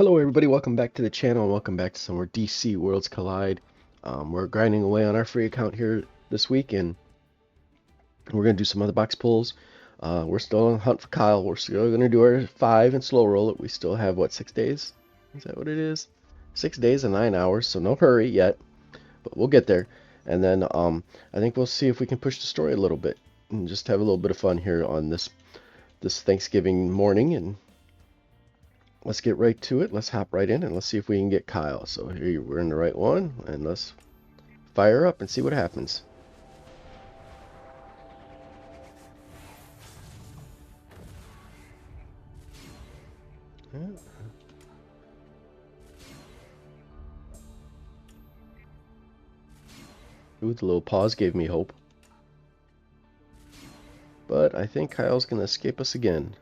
Hello everybody, welcome back to the channel and welcome back to some more DC Worlds Collide. We're grinding away on our free account here this week and we're going to do some other box pulls. We're still on the hunt for Kyle. We're still going to do our 5 and slow roll it. We still have, what, 6 days? Is that what it is? 6 days and 9 hours, so no hurry yet, but we'll get there. And then I think we'll see if we can push the story a little bit and just have a little bit of fun here on this Thanksgiving morning. And let's get right to it. Let's hop right in and let's see if we can get Kyle. So here we're in the right one, and let's fire up and see what happens. Yeah. Ooh, the little pause gave me hope. But I think Kyle's going to escape us again.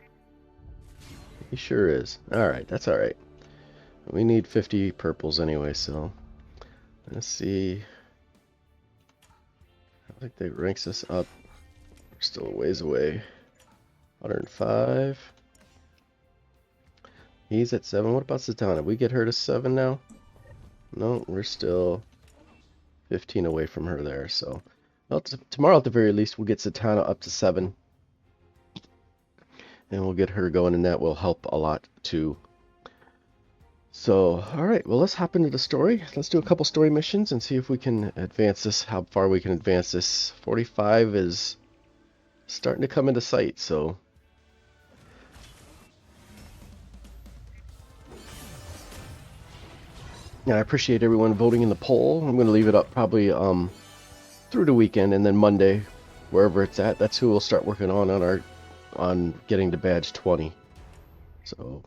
He sure is. Alright, that's alright. We need 50 purples anyway, so let's see. I think that ranks us up. We're still a ways away. 105. He's at 7. What about Zatanna? We get her to 7 now? No, we're still 15 away from her there. So well, tomorrow at the very least, we'll get Zatanna up to 7. And we'll get her going, and that will help a lot too. So, alright, well, let's hop into the story. Let's do a couple story missions and see if we can advance this, how far we can advance this. 45 is starting to come into sight, so. And I appreciate everyone voting in the poll. I'm going to leave it up probably through the weekend, and then Monday, wherever it's at, that's who we'll start working on getting to badge 20. So,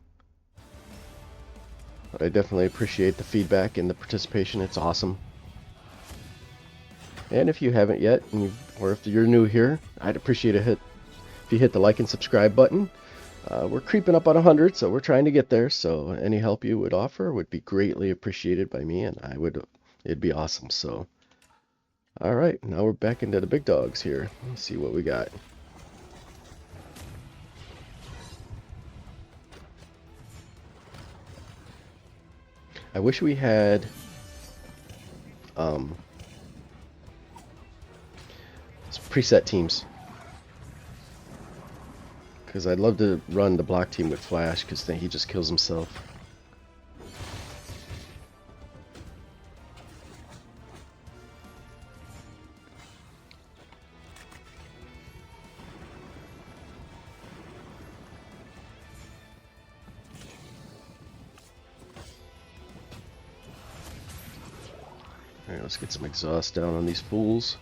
but I definitely appreciate the feedback and the participation. It's awesome. And if you haven't yet, or if you're new here, I'd appreciate a hit if you hit the like and subscribe button. We're creeping up on 100, so we're trying to get there. So any help you would offer would be greatly appreciated by me, and it'd be awesome. So, all right, now we're back into the big dogs here. Let's see what we got. I wish we had preset teams, because I'd love to run the block team with Flash, because then he just kills himself. Alright, let's get some exhaust down on these fools.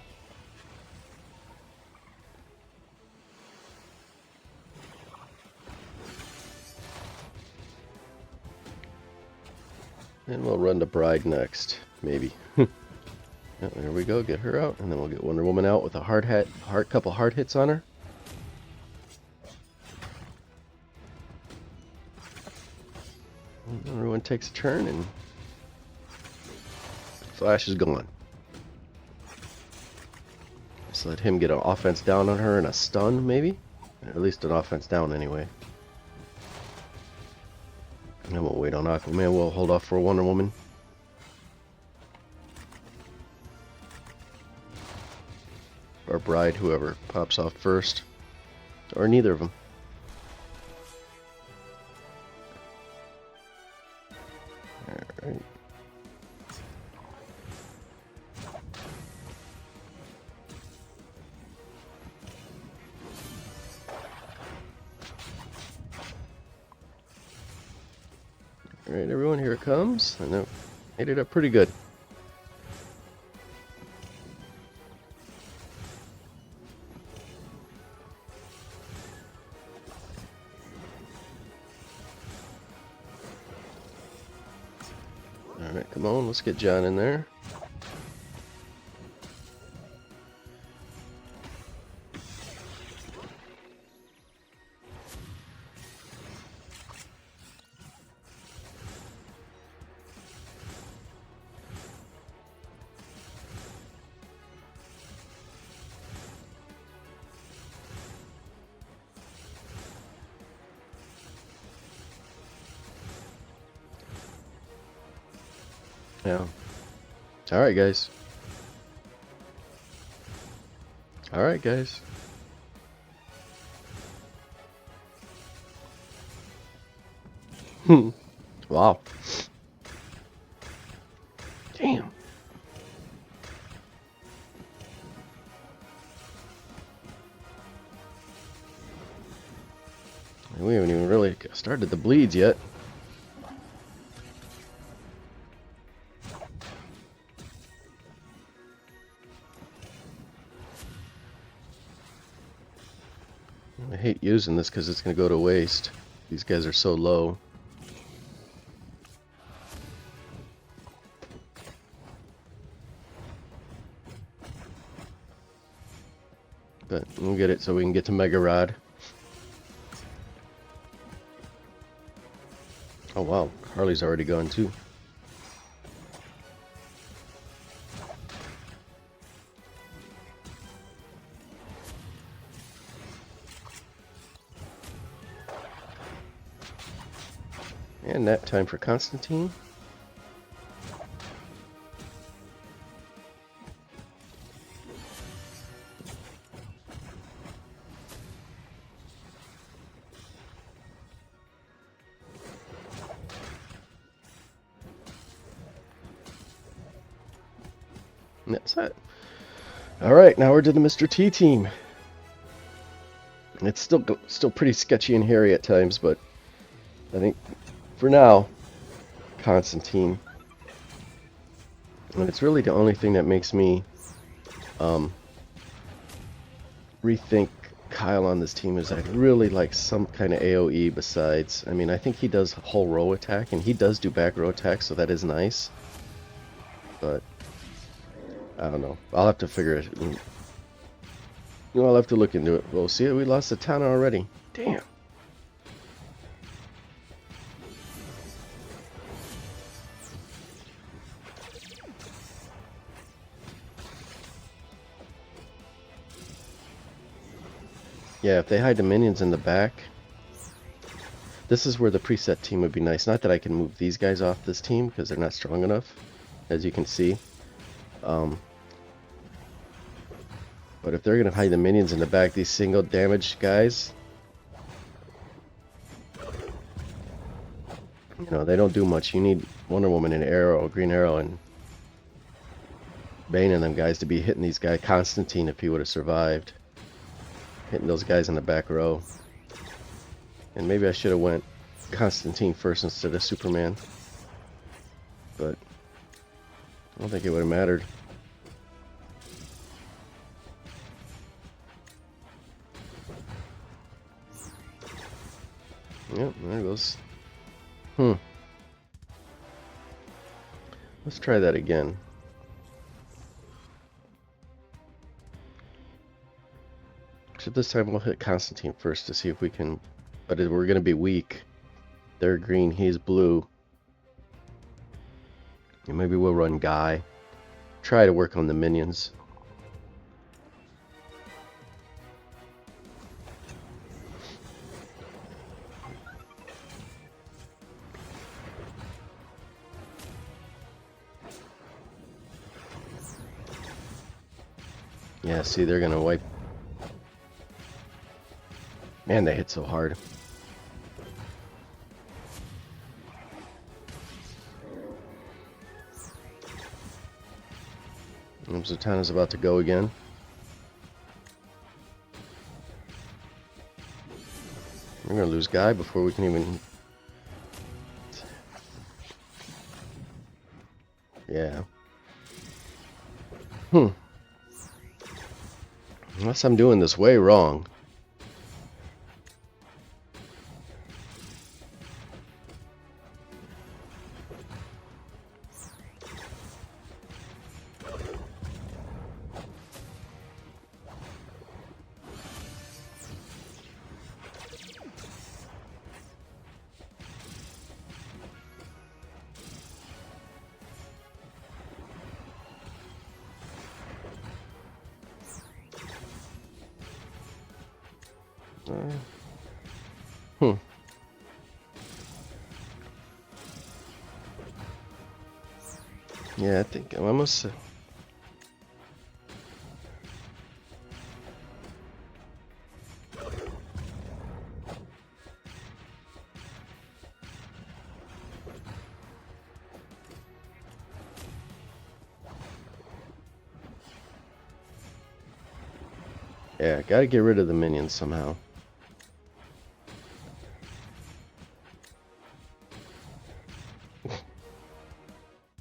And we'll run the bride next, maybe. Yep, there we go, get her out, and then we'll get Wonder Woman out with a couple hard hits on her. And everyone takes a turn, and Flash is gone. Just let him get an offense down on her and a stun, maybe? Or at least an offense down anyway. And then we'll wait on Aquaman. We'll hold off for Wonder Woman. Or Bride, whoever pops off first. Or neither of them. Alright. Alright, everyone, here it comes. I know, made it up pretty good. Alright, come on, let's get John in there. Yeah. Alright, guys. Alright, guys. Wow. Damn. We haven't even really started the bleeds yet. I hate using this because it's going to go to waste. These guys are so low. But we'll get it so we can get to Mega Rod. Oh wow, Harley's already gone too. And that time for Constantine. And that's it. Alright, now we're to the Mr. T team. It's still pretty sketchy and hairy at times, but I think for now, Constantine. And it's really the only thing that makes me rethink Kyle on this team is I'd really like some kind of AoE besides. I mean, I think he does whole row attack, and he does do back row attack, so that is nice. But I don't know. I'll have to figure it. I'll have to look into it. We'll see. We lost a ton already. Damn. Yeah, if they hide the minions in the back, this is where the preset team would be nice. Not that I can move these guys off this team because they're not strong enough, as you can see. But if they're going to hide the minions in the back, these single damage guys, they don't do much. You need Wonder Woman and Arrow, Green Arrow, and Bane and them guys to be hitting these guys. Constantine, if he would have survived, hitting those guys in the back row. And maybe I should have went Constantine first instead of Superman. But I don't think it would have mattered. Yep, there it goes. Let's try that again. So this time we'll hit Constantine first to see if we can... But we're going to be weak. They're green, he's blue. And maybe we'll run Guy. Try to work on the minions. Yeah, see, they're gonna wipe. Man, they hit so hard. Zatanna's about to go again. We're gonna lose Guy before we can even... Yeah. Unless I'm doing this way wrong. Yeah, I think I'm almost. Yeah, gotta get rid of the minions somehow.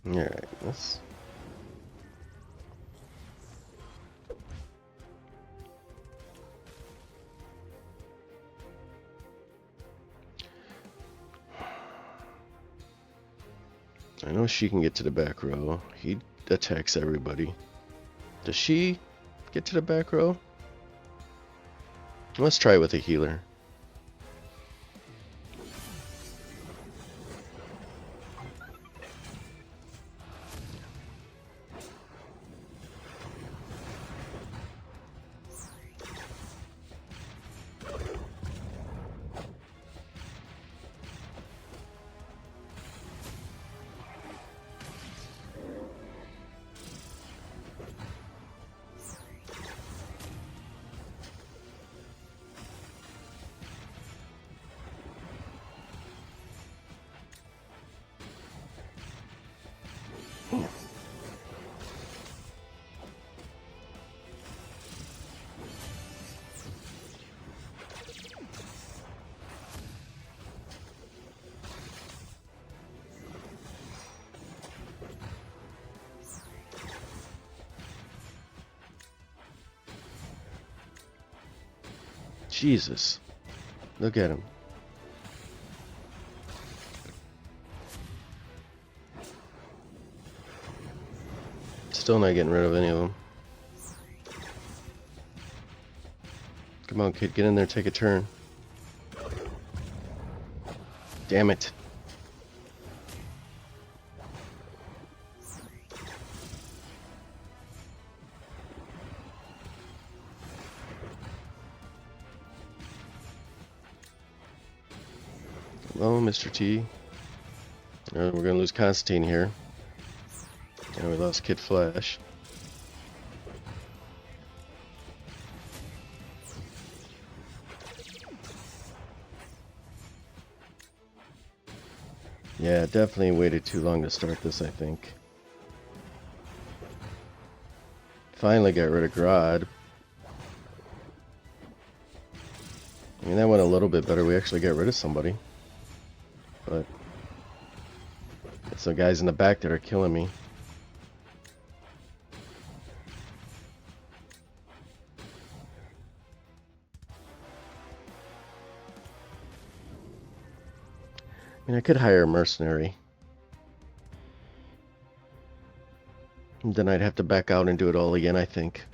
Alright, let's... I know she can get to the back row. He attacks everybody. Does she get to the back row? Let's try it with a healer. Jesus. Look at him. Still not getting rid of any of them. Come on, kid. Get in there. Take a turn. Damn it. Oh, Mr. T. We're gonna lose Constantine here. And we lost Kid Flash. Yeah, definitely waited too long to start this, I think. Finally got rid of Grodd. I mean, that went a little bit better. We actually got rid of somebody. But it's the guys in the back that are killing me. I mean, I could hire a mercenary. And then I'd have to back out and do it all again, I think.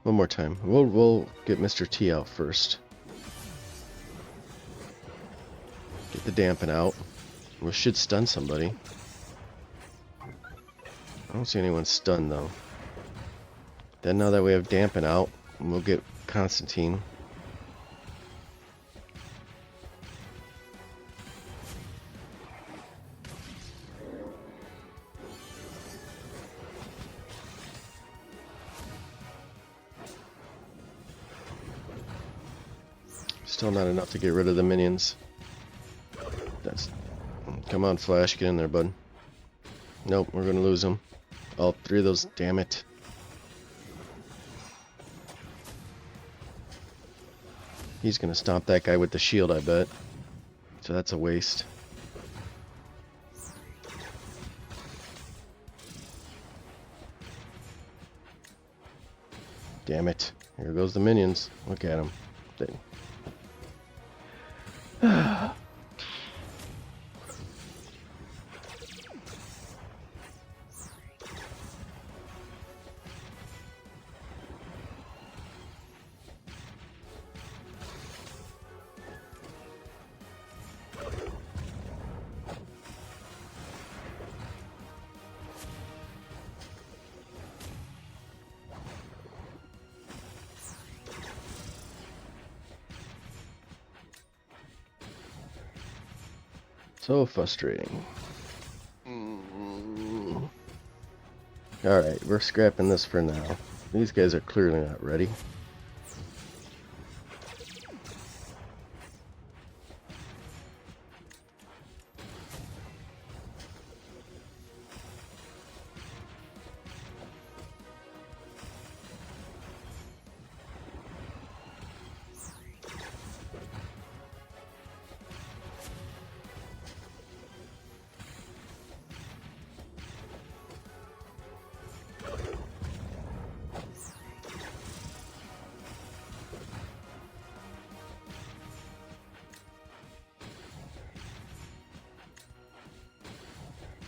One more time. We'll get Mr. T out first. Get the dampen out. We should stun somebody. I don't see anyone stunned though. Then now that we have dampen out, we'll get Constantine. Still not enough to get rid of the minions. Come on, Flash, get in there, bud. Nope, we're gonna lose them. All three of those, damn it. He's gonna stomp that guy with the shield, I bet. So that's a waste. Damn it. Here goes the minions. Look at them. So frustrating. Alright, we're scrapping this for now. These guys are clearly not ready.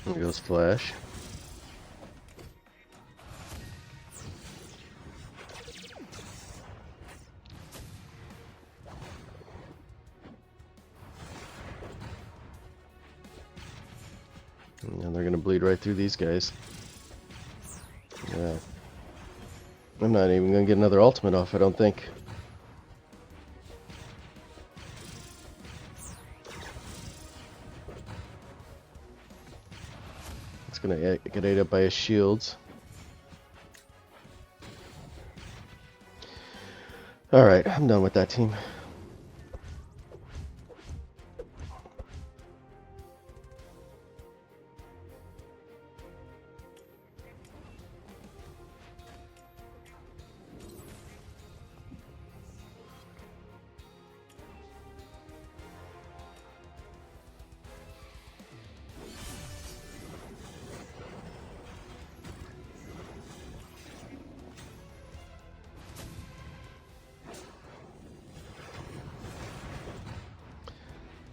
There goes Flash. And they're gonna bleed right through these guys. Yeah. I'm not even gonna get another ultimate off, I don't think. It's gonna get ate up by his shields. Alright, I'm done with that team.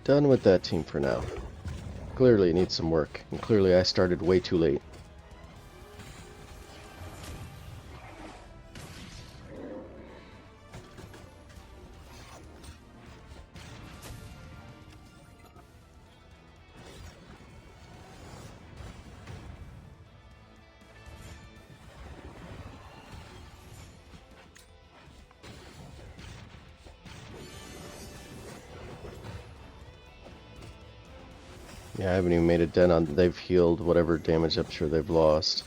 Done with that team for now. Clearly it needs some work, and clearly I started way too late. Yeah, I haven't even made a dent on. They've healed whatever damage I'm sure they've lost.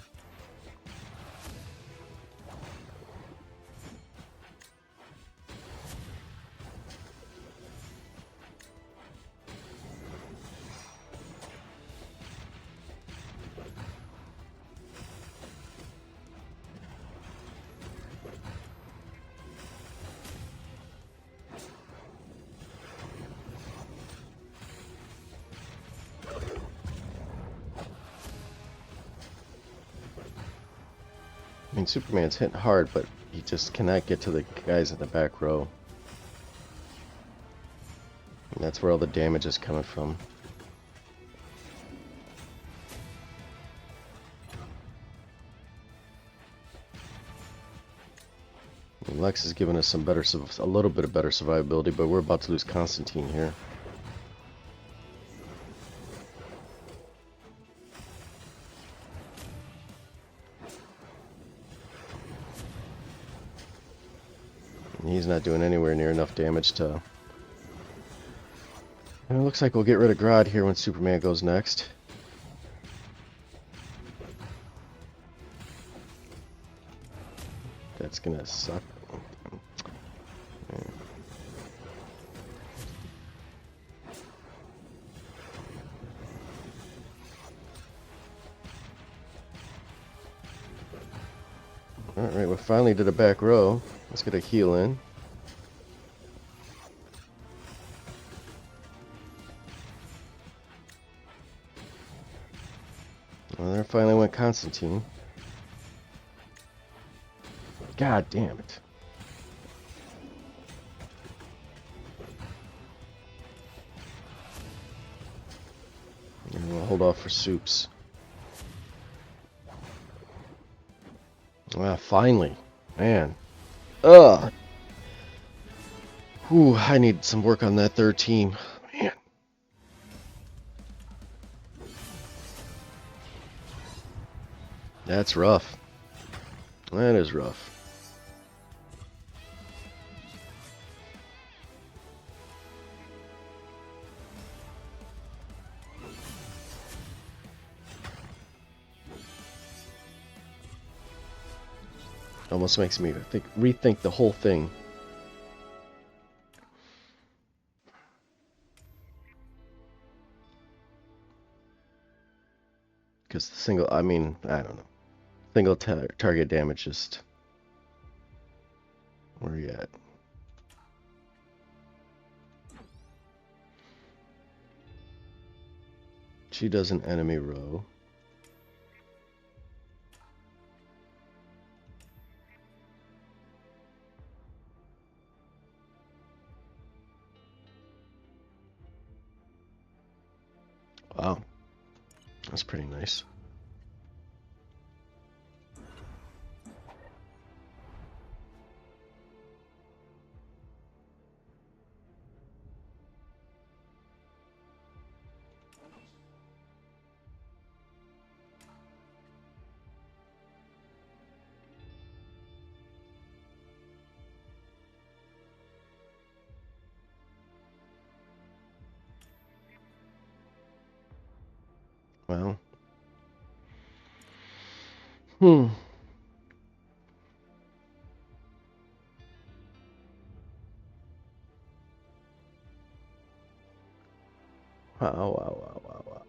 I mean, Superman's hitting hard, but he just cannot get to the guys in the back row. And that's where all the damage is coming from. And Lex is giving us some better, a little bit of better survivability, but we're about to lose Constantine here. And he's not doing anywhere near enough damage to... And it looks like we'll get rid of Grodd here when Superman goes next. That's gonna suck. Alright, we finally did a back row. Let's get a heal in. Well, there finally went Constantine. God damn it. And we'll hold off for Soups. Ah, finally. Man. Ugh. Whew, I need some work on that third team. Man. That's rough. That is rough. Almost makes me rethink the whole thing. Because the single, I mean, I don't know. Single target damage just... Where are you at? She does an enemy row. Wow. That's pretty nice. Well. Hmm. Wow.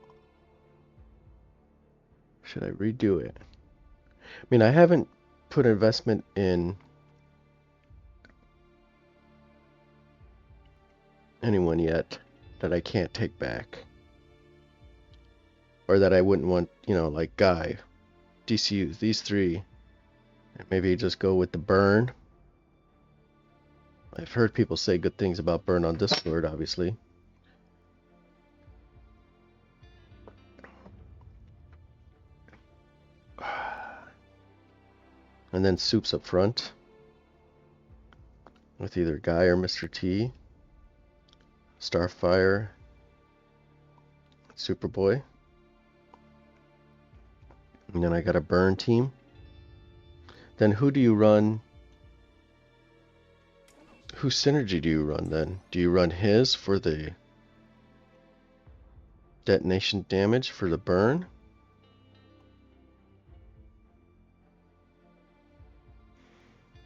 Should I redo it? I mean, I haven't put investment in anyone yet that I can't take back. Or that I wouldn't want, you know, like Guy, DCU, these three. Maybe just go with the burn. I've heard people say good things about burn on Discord, obviously. And then soups up front with either Guy or Mr. T, Starfire, Superboy. And then I got a burn team. Then who do you run? Whose synergy do you run then? Do you run his for the detonation damage for the burn?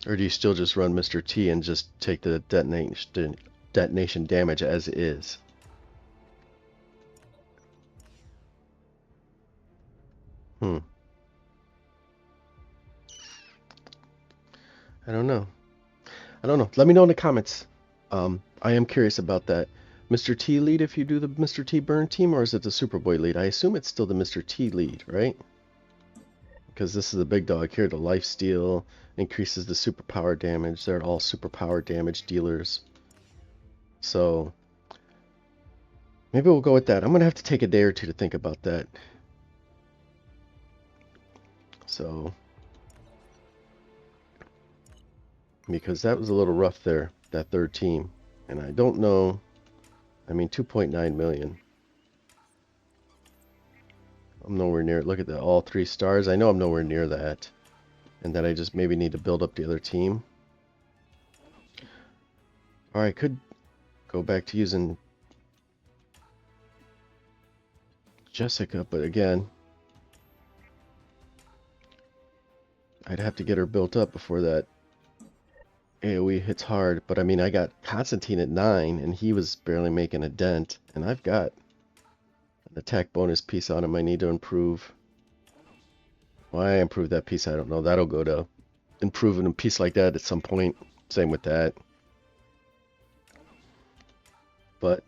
Or do you still just run Mr. T and just take the detonation damage as is? I don't know. Let me know in the comments. I am curious about that. Mr. T lead if you do the Mr. T burn team, or is it the Superboy lead? I assume it's still the Mr. T lead, right? Because this is the big dog here. The lifesteal increases the superpower damage. They're all superpower damage dealers. So maybe we'll go with that. I'm going to have to take a day or two to think about that. So, because that was a little rough there, that third team. And I don't know, I mean, 2.9 million. I'm nowhere near it. Look at that, all 3 stars. I know I'm nowhere near that. And that I just maybe need to build up the other team. Or I could go back to using Jessica, but again, I'd have to get her built up before that AoE hits hard. But I mean, I got Constantine at 9, and he was barely making a dent. And I've got an attack bonus piece on him I need to improve. Why I improve that piece, I don't know. That'll go to improving a piece like that at some point. Same with that. But,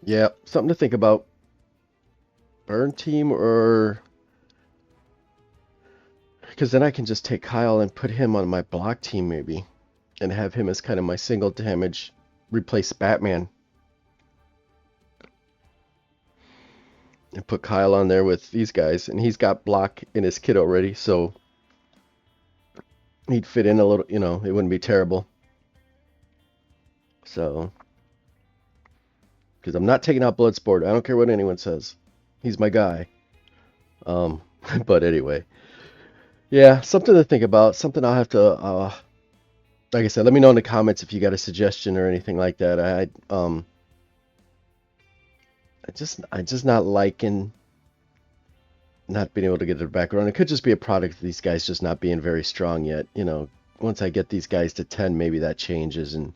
yeah, something to think about. Burn team or... Because then I can just take Kyle and put him on my block team maybe. And have him as kind of my single damage, replace Batman. And put Kyle on there with these guys. And he's got block in his kit already, so he'd fit in a little, you know, it wouldn't be terrible. So, because I'm not taking out Bloodsport. I don't care what anyone says. He's my guy. But anyway. Yeah, something to think about. Something I'll have to, like I said, let me know in the comments if you got a suggestion or anything like that. I just not liking not being able to get their background. It could just be a product of these guys just not being very strong yet. Once I get these guys to 10, maybe that changes and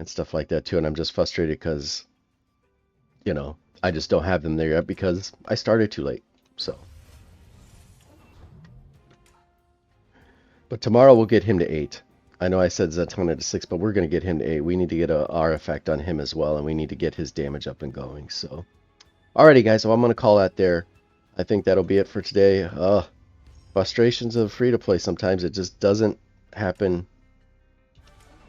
stuff like that too. And I'm just frustrated because, I just don't have them there yet because I started too late. So, but tomorrow we'll get him to 8. I know I said Zatanna to 6, but we're going to get him to 8. We need to get a R effect on him as well, and we need to get his damage up and going. So, alrighty, guys. So I'm going to call that there. I think that'll be it for today. Frustrations of free-to-play. Sometimes it just doesn't happen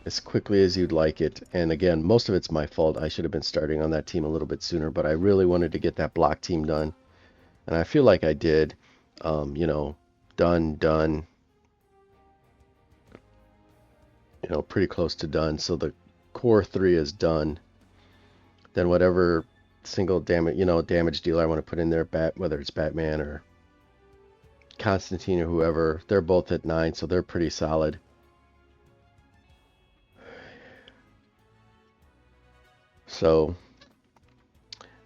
as quickly as you'd like it. And again, most of it's my fault. I should have been starting on that team a little bit sooner, but I really wanted to get that block team done. And I feel like I did. Done. Pretty close to done. So the core 3 is done. Then whatever single damage dealer I want to put in there, whether it's Batman or Constantine or whoever, they're both at 9, so they're pretty solid. So,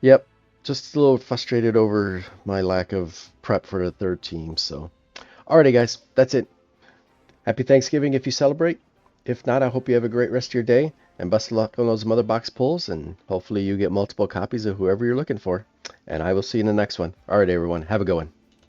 yep, just a little frustrated over my lack of prep for the third team. So, alrighty, guys, that's it. Happy Thanksgiving if you celebrate. If not, I hope you have a great rest of your day, and best of luck on those mother box pulls, and hopefully you get multiple copies of whoever you're looking for. And I will see you in the next one. Alright, everyone, have a good one.